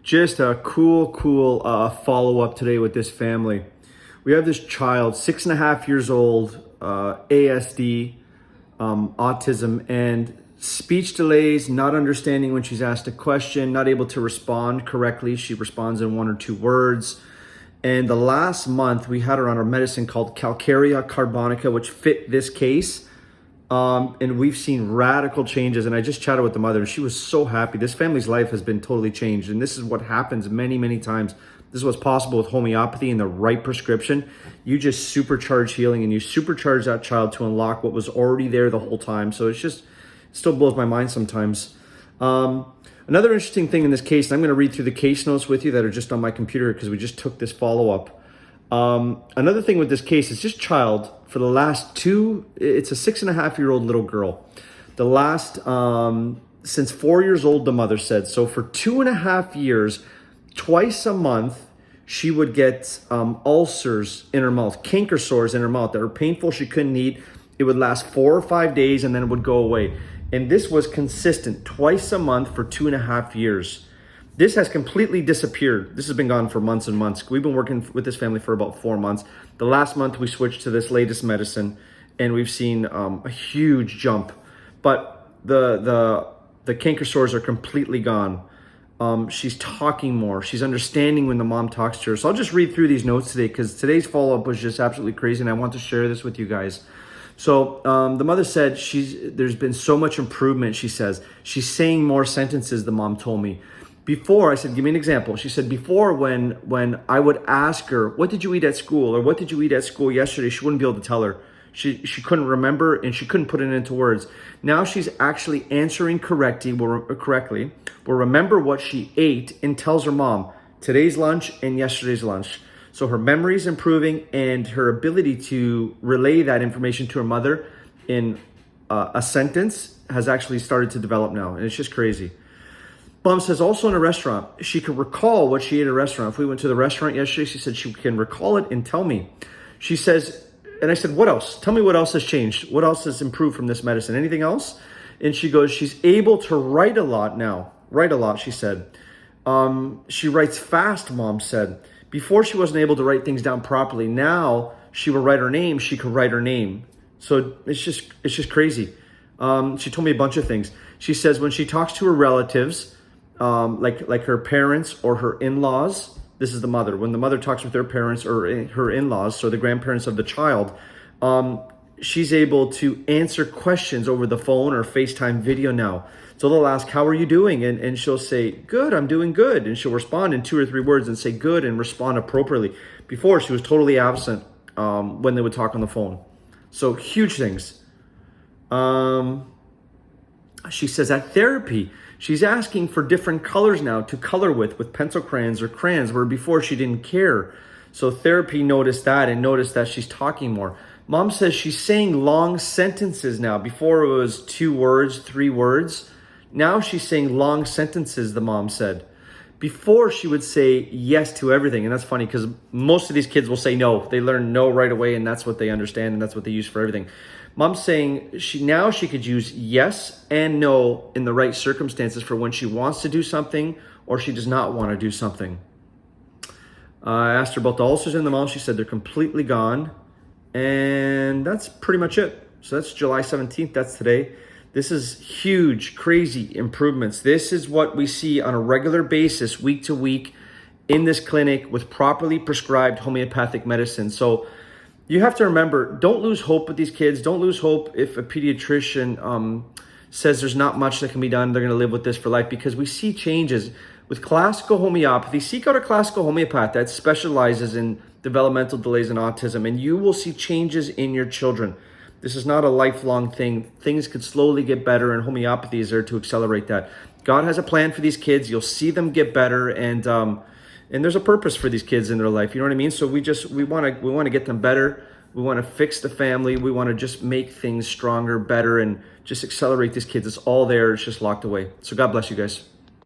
Just a cool follow-up today with this family. We have this child, 6.5 years old, ASD, autism, and speech delays, not understanding when she's asked a question, not able to respond correctly. She responds in 1 or 2 words. And the last month, we had her on a medicine called calcarea carbonica, which fit this case. And we've seen radical changes. And I just chatted with the mother, and she was so happy. This family's life has been totally changed. And this is what happens many times. This is what's possible with homeopathy and the right prescription. You just supercharge healing, and you supercharge that child to unlock what was already there the whole time. So it still blows my mind sometimes. Another interesting thing in this case, and I'm going to read through the case notes with you that are just on my computer because we just took this follow-up. Another thing with this case is this child, for the last it's a 6.5-year-old little girl. The last, since 4 years old, the mother said. So for 2.5 years, twice a month, she would get ulcers in her mouth, canker sores in her mouth that were painful. She couldn't eat. It would last 4 or 5 days and then it would go away. And this was consistent, twice a month for 2.5 years. This has completely disappeared. This has been gone for months and months. We've been working with this family for about 4 months. The last month we switched to this latest medicine, and we've seen a huge jump. But the canker sores are completely gone. She's talking more. She's understanding when the mom talks to her. So I'll just read through these notes today because today's follow-up was just absolutely crazy, and I want to share this with you guys. So the mother said there's been so much improvement, she says. She's saying more sentences, the mom told me. Before, I said, give me an example. She said, before when I would ask her, what did you eat at school? Or what did you eat at school yesterday? She wouldn't be able to tell her. She couldn't remember, and she couldn't put it into words. Now she's actually answering correctly, will remember what she ate and tells her mom today's lunch and yesterday's lunch. So her memory is improving, and her ability to relay that information to her mother in a sentence has actually started to develop now. And it's just crazy. Mom says also in a restaurant, she can recall what she ate at a restaurant. If we went to the restaurant yesterday, she said she can recall it and tell me. She says, and I said, what else? Tell me what else has changed. What else has improved from this medicine? Anything else? And she goes, she's able to write a lot now. Write a lot, she said. She writes fast, Mom said. Before she wasn't able to write things down properly. Now she will write her name. She could write her name. So it's just crazy. She told me a bunch of things. She says when she talks to her relatives, like her parents or her in-laws, this is the mother. When the mother talks with her parents or her in-laws, so the grandparents of the child, she's able to answer questions over the phone or FaceTime video now. So they'll ask, how are you doing? And she'll say, good, I'm doing good. And she'll respond in 2 or 3 words and say good and respond appropriately. Before, she was totally absent when they would talk on the phone. So huge things. She says at therapy, she's asking for different colors now to color with pencil crayons or crayons, where before she didn't care. So therapy noticed that and noticed that she's talking more. Mom says she's saying long sentences now. Before it was 2 words, 3 words. Now she's saying long sentences, the mom said. Before she would say yes to everything. And that's funny because most of these kids will say no. They learn no right away, and that's what they understand, and that's what they use for everything. Mom's saying now she could use yes and no in the right circumstances for when she wants to do something or she does not want to do something. I asked her about the ulcers in the mouth. She said they're completely gone. And that's pretty much it. So that's July 17th. That's today. This is huge, crazy improvements. This is what we see on a regular basis, week to week, in this clinic with properly prescribed homeopathic medicine. So you have to remember, don't lose hope with these kids. Don't lose hope if a pediatrician says there's not much that can be done. They're going to live with this for life, because we see changes. With classical homeopathy, seek out a classical homeopath that specializes in developmental delays and autism, and you will see changes in your children. This is not a lifelong thing. Things could slowly get better, and homeopathy is there to accelerate that. God has a plan for these kids. You'll see them get better, and there's a purpose for these kids in their life. You know what I mean? So we want to get them better. We want to fix the family. We want to just make things stronger, better, and just accelerate these kids. It's all there. It's just locked away. So God bless you guys.